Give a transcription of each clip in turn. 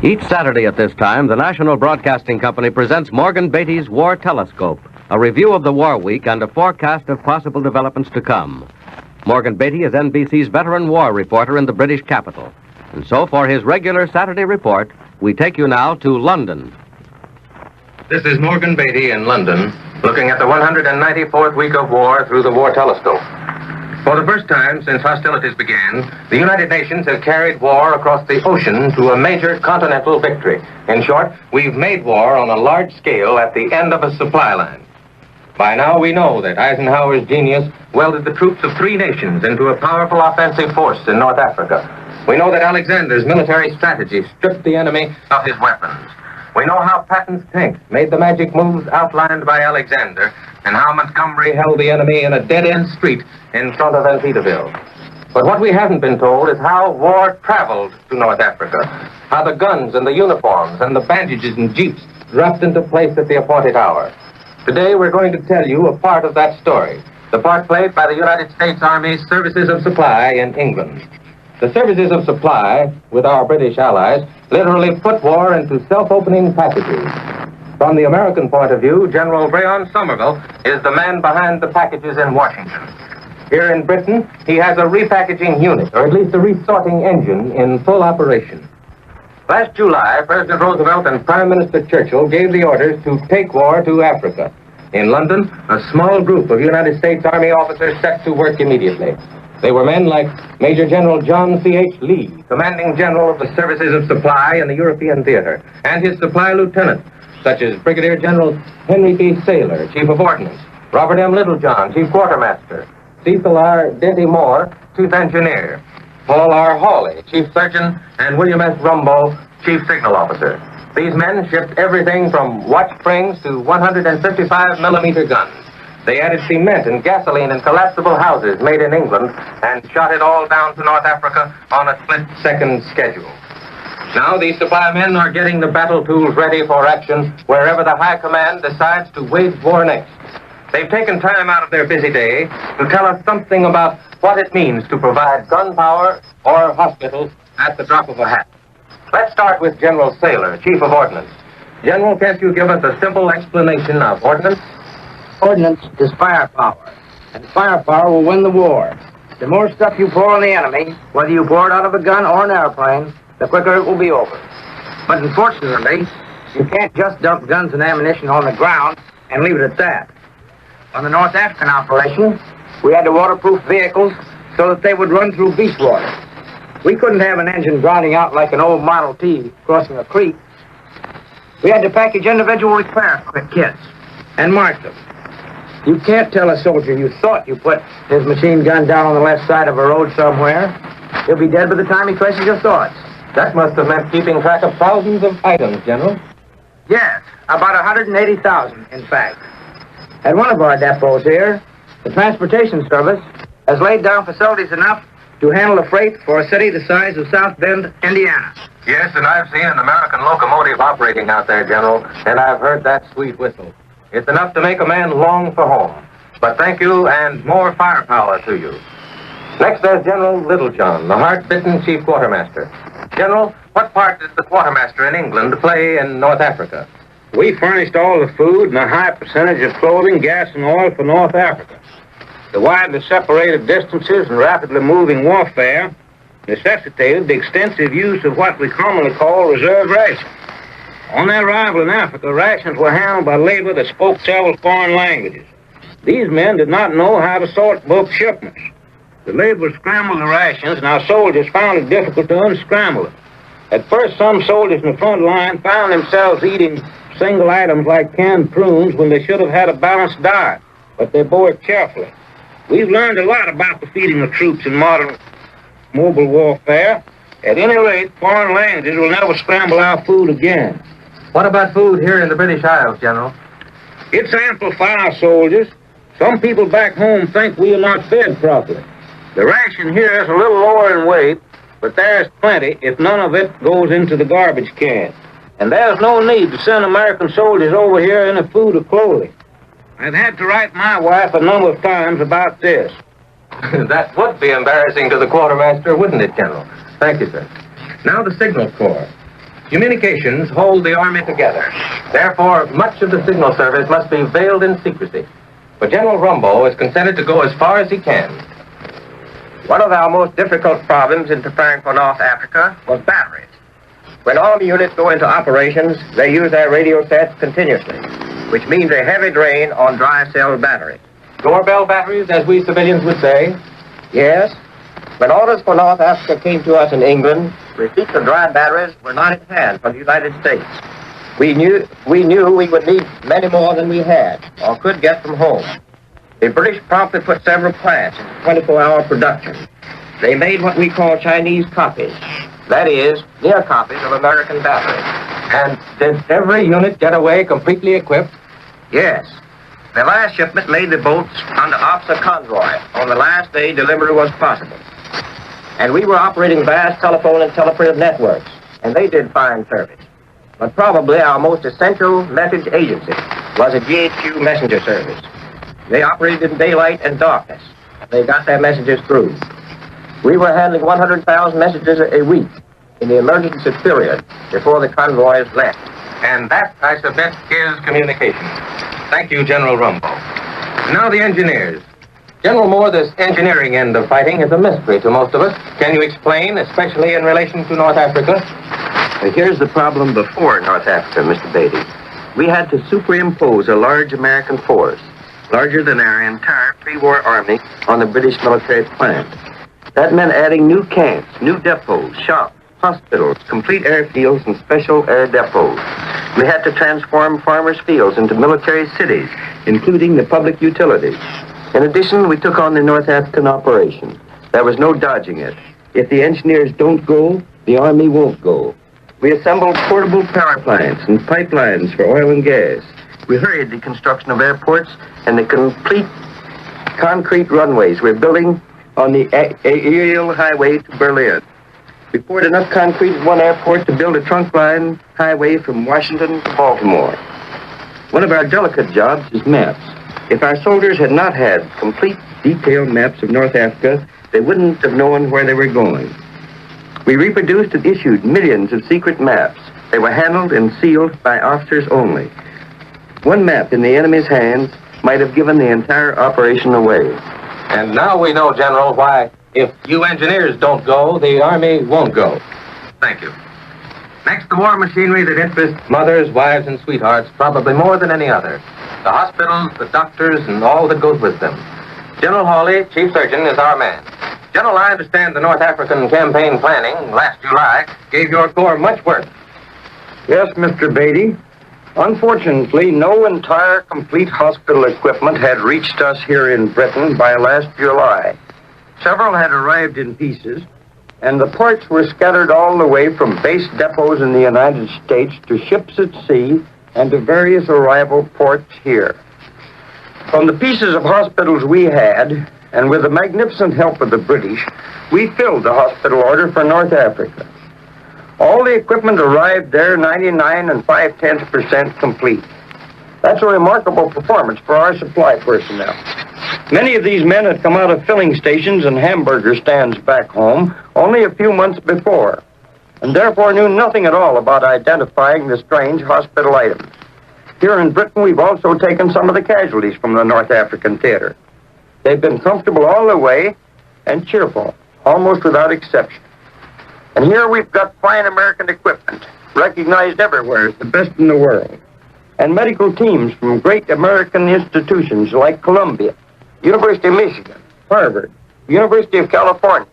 Each Saturday at this time, the National Broadcasting Company presents Morgan Beatty's War Telescope, a review of the war week and a forecast of possible developments to come. Morgan Beatty is NBC's veteran war reporter in the British capital. And so for his regular Saturday report, we take you now to London. This is Morgan Beatty in London, looking at the 194th week of war through the War Telescope. For the first time since hostilities began, the United Nations have carried war across the ocean to a major continental victory. In short, we've made war on a large scale at the end of a supply line. By now we know that Eisenhower's genius welded the troops of three nations into a powerful offensive force in North Africa. We know that Alexander's military strategy stripped the enemy of his weapons. We know how Patton's tanks made the magic moves outlined by Alexander, and how Montgomery held the enemy in a dead-end street in front of Antietam. But what we haven't been told is how war traveled to North Africa, how the guns and the uniforms and the bandages and jeeps dropped into place at the appointed hour. Today we're going to tell you a part of that story, the part played by the United States Army's Services of Supply in England. The Services of Supply, with our British allies, literally put war into self-opening packages. From the American point of view, General Breon Somerville is the man behind the packages in Washington. Here in Britain, he has a repackaging unit, or at least a resorting engine, in full operation. Last July, President Roosevelt and Prime Minister Churchill gave the orders to take war to Africa. In London, a small group of United States Army officers set to work immediately. They were men like Major General John C.H. Lee, Commanding General of the Services of Supply in the European Theater, and his supply lieutenants, such as Brigadier General Henry P. Saylor, Chief of Ordnance, Robert M. Littlejohn, Chief Quartermaster, Cecil R. Denty Moore, Chief Engineer, Paul R. Hawley, Chief Surgeon, and William S. Rumbo, Chief Signal Officer. These men shipped everything from watch springs to 155-millimeter guns. They added cement and gasoline in collapsible houses made in England and shot it all down to North Africa on a split-second schedule. Now these supply men are getting the battle tools ready for action wherever the High Command decides to wage war next. They've taken time out of their busy day to tell us something about what it means to provide gunpowder or hospitals at the drop of a hat. Let's start with General Saylor, Chief of Ordnance. General, can't you give us a simple explanation of ordnance? Ordnance is firepower, and firepower will win the war. The more stuff you pour on the enemy, whether you pour it out of a gun or an airplane, the quicker it will be over. But unfortunately, you can't just dump guns and ammunition on the ground and leave it at that. On the North African operation, we had to waterproof vehicles so that they would run through beach water. We couldn't have an engine grinding out like an old Model T crossing a creek. We had to package individual repair kits and mark them. You can't tell a soldier you thought you put his machine gun down on the left side of a road somewhere. He'll be dead by the time he traces your thoughts. That must have meant keeping track of thousands of items, General. Yes, about 180,000, in fact. At one of our depots here, the Transportation Service has laid down facilities enough to handle a freight for a city the size of South Bend, Indiana. Yes, and I've seen an American locomotive operating out there, General, and I've heard that sweet whistle. It's enough to make a man long for home. But thank you, and more firepower to you. Next, there's General Littlejohn, the hard-bitten Chief Quartermaster. General, what part did the quartermaster in England play in North Africa? We furnished all the food and a high percentage of clothing, gas, and oil for North Africa. The widely separated distances and rapidly moving warfare necessitated the extensive use of what we commonly call reserve rations. On their arrival in Africa, rations were handled by labor that spoke several foreign languages. These men did not know how to sort both shipments. The labor scrambled the rations, and our soldiers found it difficult to unscramble them. At first, some soldiers in the front line found themselves eating single items like canned prunes when they should have had a balanced diet, but they bore it cheerfully. We've learned a lot about the feeding of troops in modern mobile warfare. At any rate, foreign languages will never scramble our food again. What about food here in the British Isles, General? It's ample for our soldiers. Some people back home think we are not fed properly. The ration here is a little lower in weight, but there's plenty if none of it goes into the garbage can. And there's no need to send American soldiers over here any food or clothing. I've had to write my wife a number of times about this. That would be embarrassing to the quartermaster, wouldn't it, General? Thank you, sir. Now the Signal Corps. Communications hold the Army together. Therefore, much of the signal service must be veiled in secrecy. But General Rumbo has consented to go as far as he can. One of our most difficult problems in preparing for North Africa was batteries. When Army units go into operations, they use their radio sets continuously, which means a heavy drain on dry cell batteries. Doorbell batteries, as we civilians would say. Yes. When orders for North Africa came to us in England, receipts of dry batteries were not at hand from the United States. We knew we would need many more than we had or could get from home. The British promptly put several plants in 24-hour production. They made what we call Chinese copies. That is, near copies of American batteries. And did every unit get away completely equipped? Yes. The last shipment made the boats under officer convoy on the last day delivery was possible. And we were operating vast telephone and teleprinted networks, and they did fine service. But probably our most essential message agency was a GHQ messenger service. They operated in daylight and darkness. They got their messages through. We were handling 100,000 messages a week in the emergency period before the convoys left. And that, I submit, is communication. Thank you, General Rumbo. Now the engineers. General Moore, this engineering end of fighting is a mystery to most of us. Can you explain, especially in relation to North Africa? Here's the problem before North Africa, Mr. Beatty. We had to superimpose a large American force, larger than our entire pre-war army, on the British military plant. That meant adding new camps, new depots, shops, hospitals, complete airfields, and special air depots. We had to transform farmers' fields into military cities, including the public utilities. In addition, we took on the North African operation. There was no dodging it. If the engineers don't go, the Army won't go. We assembled portable power plants and pipelines for oil and gas. We hurried the construction of airports and the complete concrete runways we're building on the aerial highway to Berlin. We poured enough concrete at one airport to build a trunk line highway from Washington to Baltimore. One of our delicate jobs is maps. If our soldiers had not had complete detailed maps of North Africa, they wouldn't have known where they were going. We reproduced and issued millions of secret maps. They were handled and sealed by officers only. One map in the enemy's hands might have given the entire operation away. And now we know, General, why if you engineers don't go, the Army won't go. Thank you. Next, the war machinery that interests mothers, wives, and sweethearts probably more than any other. The hospitals, the doctors, and all that goes with them. General Hawley, Chief Surgeon, is our man. General, I understand the North African campaign planning last July gave your corps much work. Yes, Mr. Beatty. Unfortunately, no entire complete hospital equipment had reached us here in Britain by last July. Several had arrived in pieces, and the parts were scattered all the way from base depots in the United States to ships at sea and to various arrival ports here. From the pieces of hospitals we had, and with the magnificent help of the British, we filled the hospital order for North Africa. All the equipment arrived there 99 and 5/10% complete. That's a remarkable performance for our supply personnel. Many of these men had come out of filling stations and hamburger stands back home only a few months before, and therefore knew nothing at all about identifying the strange hospital items. Here in Britain, we've also taken some of the casualties from the North African theater. They've been comfortable all the way and cheerful, almost without exception. And here we've got fine American equipment, recognized everywhere as the best in the world, and medical teams from great American institutions like Columbia, University of Michigan, Harvard, University of California,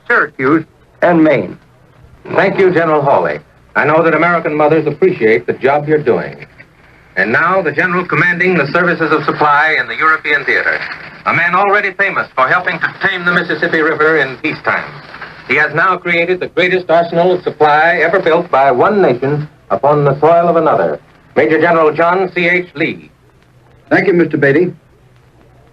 Syracuse, and Maine. Thank you, General Hawley. I know that American mothers appreciate the job you're doing. And now, the general commanding the services of supply in the European theater, a man already famous for helping to tame the Mississippi River in peacetime. He has now created the greatest arsenal of supply ever built by one nation upon the soil of another. Major General John C.H. Lee. Thank you, Mr. Beatty.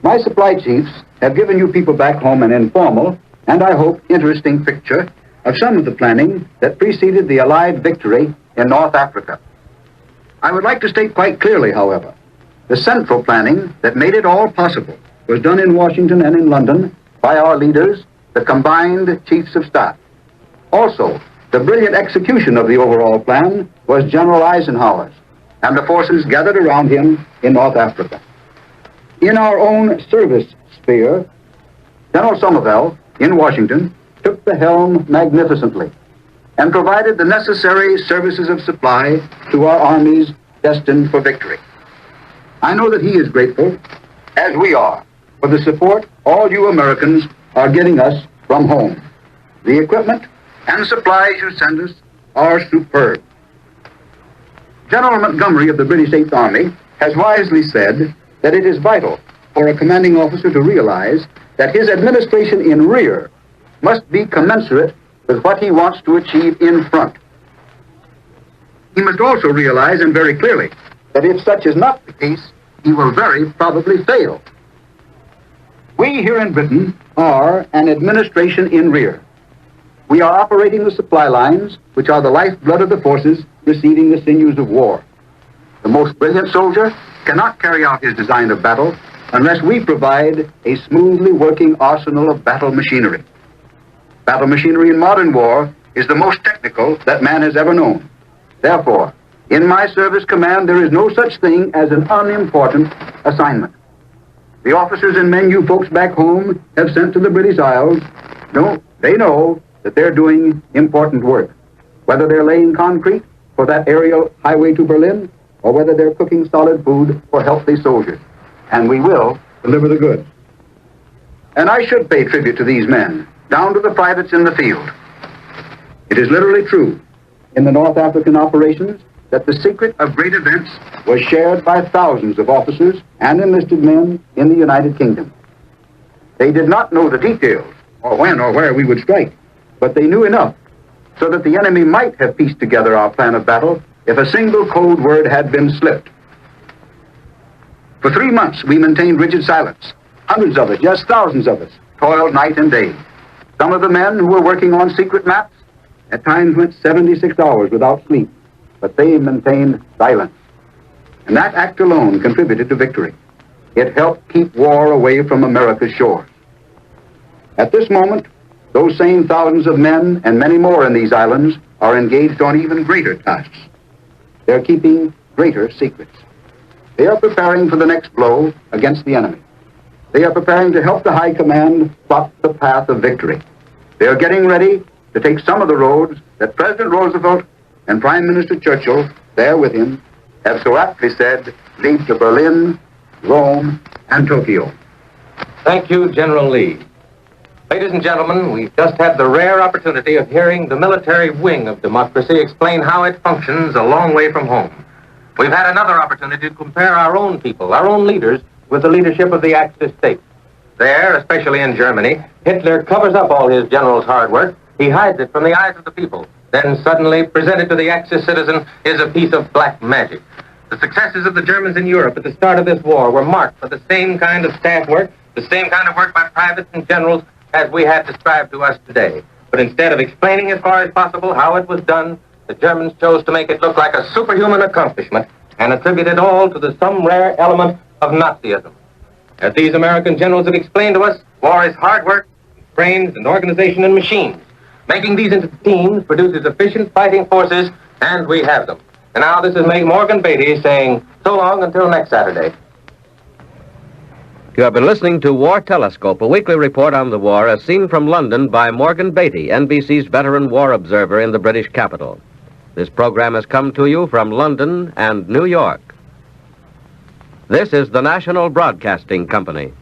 My supply chiefs have given you people back home an informal, and I hope interesting picture of some of the planning that preceded the Allied victory in North Africa. I would like to state quite clearly, however, the central planning that made it all possible was done in Washington and in London by our leaders, the combined chiefs of staff. Also, The brilliant execution of the overall plan was General Eisenhower's and the forces gathered around him in North Africa. In our own service sphere, General Somervell in Washington took the helm magnificently and provided the necessary services of supply to our armies destined for victory. I know that he is grateful, as we are, for the support all you Americans are giving us from home. The equipment and supplies you send us are superb. General Montgomery of the British Eighth Army has wisely said that it is vital for a commanding officer to realize that his administration in rear must be commensurate with what he wants to achieve in front. He must also realize, and very clearly, that if such is not the case, he will very probably fail. We here in Britain are an administration in rear. We are operating the supply lines, which are the lifeblood of the forces receiving the sinews of war. The most brilliant soldier cannot carry out his design of battle unless we provide a smoothly working arsenal of battle machinery. Battle machinery in modern war is the most technical that man has ever known. Therefore, in my service command, there is no such thing as an unimportant assignment. The officers and men you folks back home have sent to the British Isles, they know that they're doing important work. Whether they're laying concrete for that aerial highway to Berlin, or whether they're cooking solid food for healthy soldiers. And we will deliver the goods. And I should pay tribute to these men, down to the privates in the field. It is literally true in the North African operations that the secret of great events was shared by thousands of officers and enlisted men in the United Kingdom. They did not know the details, or when or where we would strike, but they knew enough so that the enemy might have pieced together our plan of battle if a single code word had been slipped. For 3 months, we maintained rigid silence. Hundreds of us, yes, thousands of us, toiled night and day. Some of the men who were working on secret maps at times went 76 hours without sleep, but they maintained silence. And that act alone contributed to victory. It helped keep war away from America's shores. At this moment, those same thousands of men and many more in these islands are engaged on even greater tasks. They're keeping greater secrets. They are preparing for the next blow against the enemy. They are preparing to help the High Command plot the path of victory. They are getting ready to take some of the roads that President Roosevelt and Prime Minister Churchill, there with him, have so aptly said lead to Berlin, Rome, and Tokyo. Thank you, General Lee. Ladies and gentlemen, we've just had the rare opportunity of hearing the military wing of democracy explain how it functions a long way from home. We've had another opportunity to compare our own people, our own leaders, with the leadership of the Axis states. There, especially in Germany, Hitler covers up all his generals' hard work. He hides it from the eyes of the people. Then suddenly, presented to the Axis citizen, is a piece of black magic. The successes of the Germans in Europe at the start of this war were marked by the same kind of staff work, the same kind of work by privates and generals as we had described to us today. But instead of explaining as far as possible how it was done, the Germans chose to make it look like a superhuman accomplishment and attribute it all to some rare element of Nazism. As these American generals have explained to us, war is hard work, brains and organization and machines. Making these into teams produces efficient fighting forces, and we have them. And now this is Morgan Beatty saying so long until next Saturday. You have been listening to War Telescope, a weekly report on the war as seen from London by Morgan Beatty, NBC's veteran war observer in the British capital. This program has come to you from London and New York. This is the National Broadcasting Company.